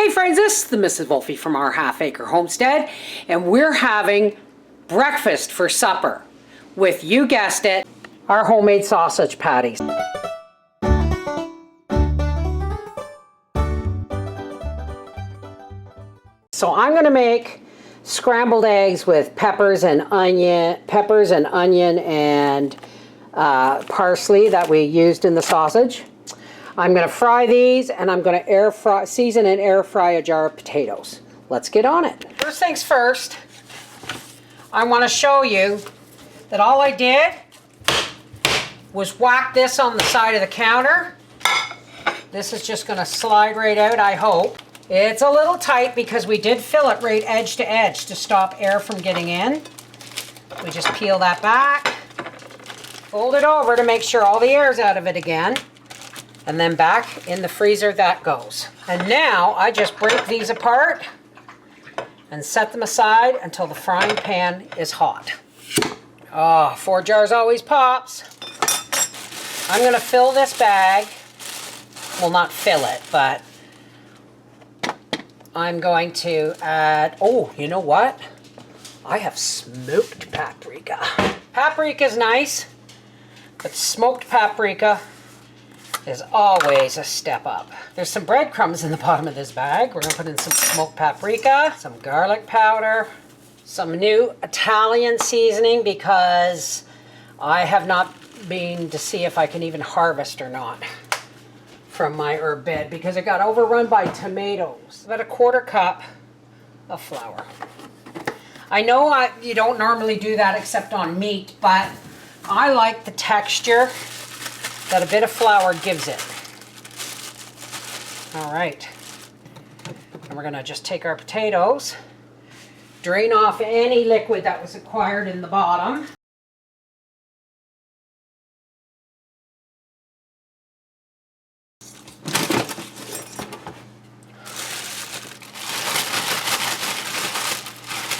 Hey friends, this is the Mrs. Wolfie from Our Half Acre Homestead, and we're having breakfast for supper with, you guessed it, our homemade sausage patties. So I'm going to make scrambled eggs with peppers and onion and parsley that we used in the sausage. I'm going to fry these, and I'm going to season and air fry a jar of potatoes. Let's get on it. First things first, I want to show you that all I did was whack this on the side of the counter. This is just going to slide right out, I hope. It's a little tight because we did fill it right edge to edge to stop air from getting in. We just peel that back, fold it over to make sure all the air's out of it again. And then back in the freezer that goes. And now I just break these apart and set them aside until the frying pan is hot. Oh, 4 jars always pops. I'm going to fill this bag. Well, not fill it, but I'm going to add, oh, you know what? I have smoked paprika. Paprika's nice, but smoked paprika is always a step up. There's some breadcrumbs in the bottom of this bag. We're gonna put in some smoked paprika, some garlic powder, some new Italian seasoning because I have not been to see if I can even harvest or not from my herb bed because it got overrun by tomatoes. About a 1/4 cup of flour. I know you don't normally do that except on meat, but I like the texture that a bit of flour gives it. All right, and we're gonna just take our potatoes, drain off any liquid that was acquired in the bottom.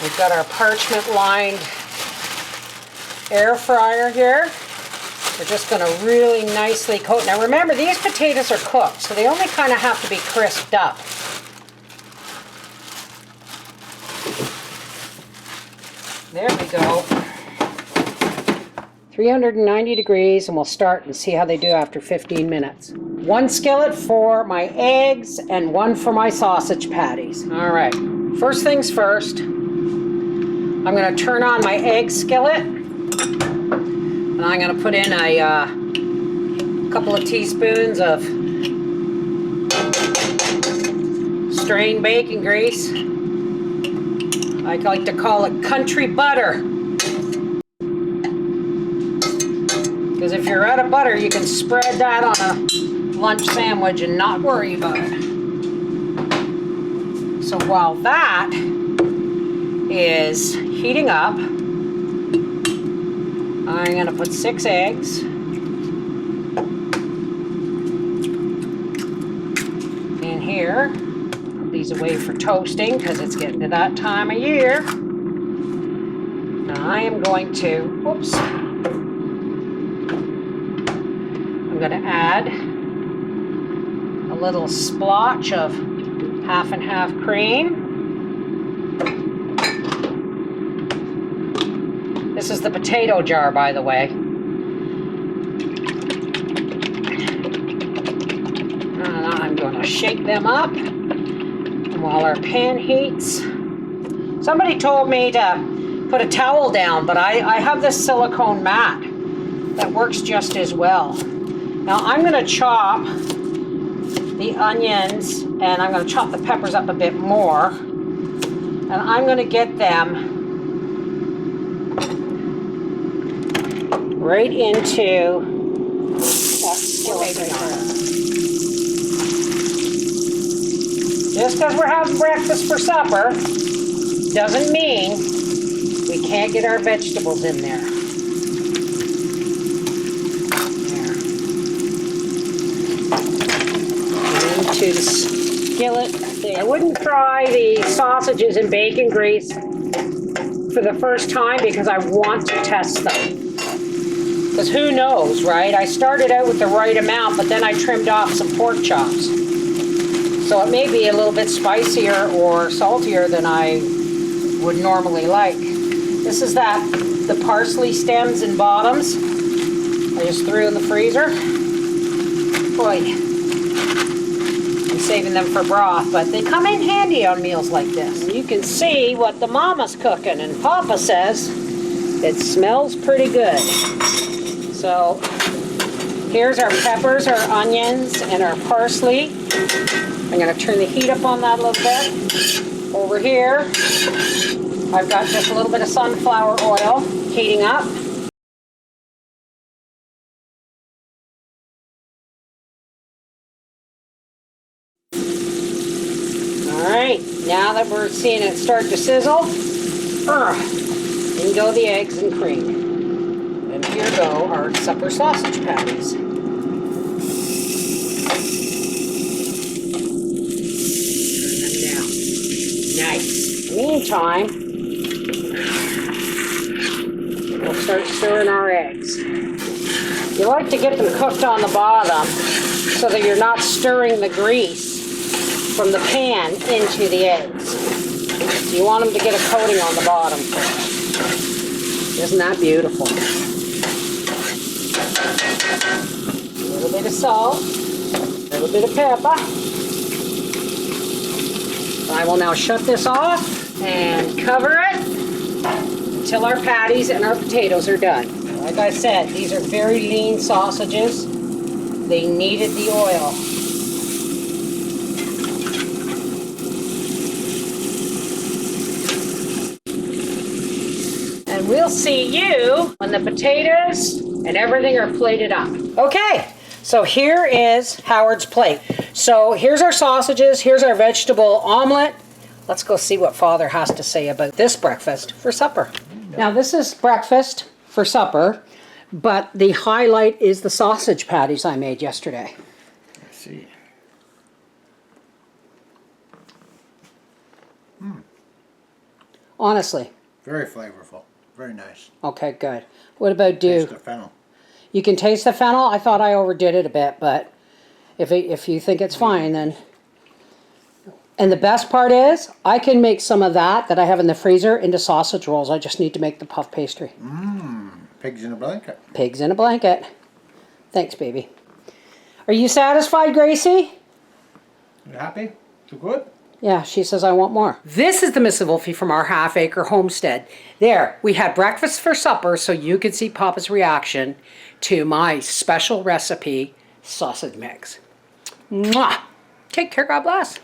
We've got our parchment lined air fryer here. We're just going to really nicely coat. Now remember, these potatoes are cooked, so they only kind of have to be crisped up. There we go. 390 degrees, and we'll start and see how they do after 15 minutes. 1 skillet for my eggs and 1 for my sausage patties. All right, first things first, I'm going to turn on my egg skillet. And I'm going to put in a couple of teaspoons of strained bacon grease. I like to call it country butter. Because if you're out of butter, you can spread that on a lunch sandwich and not worry about it. So while that is heating up, I'm going to put 6 eggs. In here. Put these away for toasting because it's getting to that time of year. Now I am going to, oops. I'm going to add a little splotch of half and half cream. This is the potato jar, by the way. And I'm going to shake them up. And while our pan heats, somebody told me to put a towel down, but I have this silicone mat that works just as well. Now I'm going to chop the onions, and I'm going to chop the peppers up a bit more. And I'm going to get them right into that skillet. Just because we're having breakfast for supper doesn't mean we can't get our vegetables in there. Into the skillet. I wouldn't fry the sausages in bacon grease for the first time because I want to test them. Because who knows, right? I started out with the right amount, but then I trimmed off some pork chops. So it may be a little bit spicier or saltier than I would normally like. This is the parsley stems and bottoms. I just threw in the freezer. Boy, I'm saving them for broth, but they come in handy on meals like this. You can see what the mama's cooking, and Papa says it smells pretty good. So here's our peppers, our onions, and our parsley. I'm going to turn the heat up on that a little bit. Over here, I've got just a little bit of sunflower oil heating up. Alright, now that we're seeing it start to sizzle, in go the eggs and cream. And here go our supper sausage patties. Nice. Meantime, we'll start stirring our eggs. You like to get them cooked on the bottom so that you're not stirring the grease from the pan into the eggs. So you want them to get a coating on the bottom first. Isn't that beautiful? A little bit of salt, a little bit of pepper. I will now shut this off and cover it until our patties and our potatoes are done. Like I said, these are very lean sausages. They needed the oil. And we'll see you when the potatoes and everything are plated up. Okay, so here is Howard's plate. So here's our sausages, here's our vegetable omelet. Let's go see what Father has to say about this breakfast for supper. Now this is breakfast for supper, but the highlight is the sausage patties I made yesterday. Let's see. Honestly. Very flavorful. Very nice. Okay, good. What about Taste the fennel. You can taste the fennel? I thought I overdid it a bit, but if you think it's fine, then... And the best part is, I can make some of that I have in the freezer into sausage rolls. I just need to make the puff pastry. Pigs in a blanket. Pigs in a blanket. Thanks, baby. Are you satisfied, Gracie? You happy? Too good? Yeah, she says I want more. This is the Mrs. Wolfie from our half-acre homestead. There, we had breakfast for supper so you could see Papa's reaction to my special recipe sausage mix. Mwah! Take care, God bless.